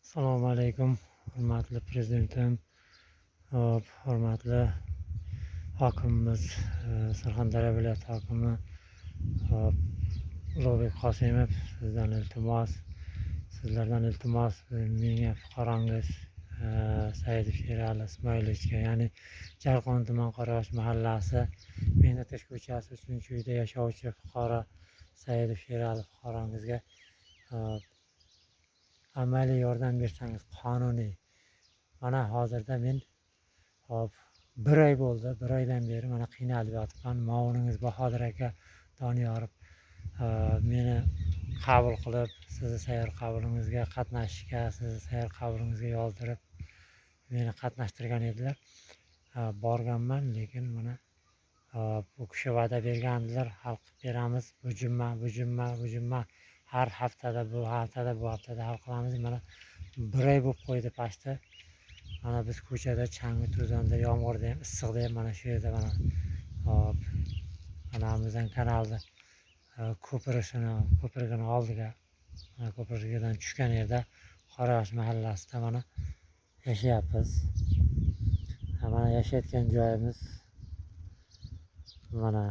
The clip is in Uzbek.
Assalomu alaykum, hurmatli prezidentim, hurmatli hokimimiz, Surxondaryo viloyati hokimi Ulug'bek Qosimov, sizlardan iltimos, menga fuqarongiz Saidov Sherali Ismoilovichga, ya'ni Jarqon tuman Qorayosh mahallasi Mehnat ko'chasi 3-uyda yashovchi fuqaro Saidov Sherali fuqarongizga amaliy yordam bersangiz, qonuniy. Mana hozirda men bir oy bo'ldi, bir oydan beri mana qiynalib yotibman. Ma'uningiz Bahodir aka Doniyorov meni qabul qilib, sizni sayyor qabulingizga qatnashishga, sizni sayyor qabulingizga yozdirib meni qatnashtirgan edilar. Borganman, lekin mana bu kishi va'da bergandilar, hal qilib beramiz, bu juma har haftada, bu haftada hal qilamiz. Mana bir oy bo'lib qo'ydi pashti. Mana biz ko'chada, changi to'zonda, yomg'irda ham, issiqda ham mana shu yerda mana Amazon kanalida ko'prigini oldiga, mana ko'prigidan tushgan yerda Qorayosh mahallasida mana yashayapmiz. Mana yashayotgan joyimiz mana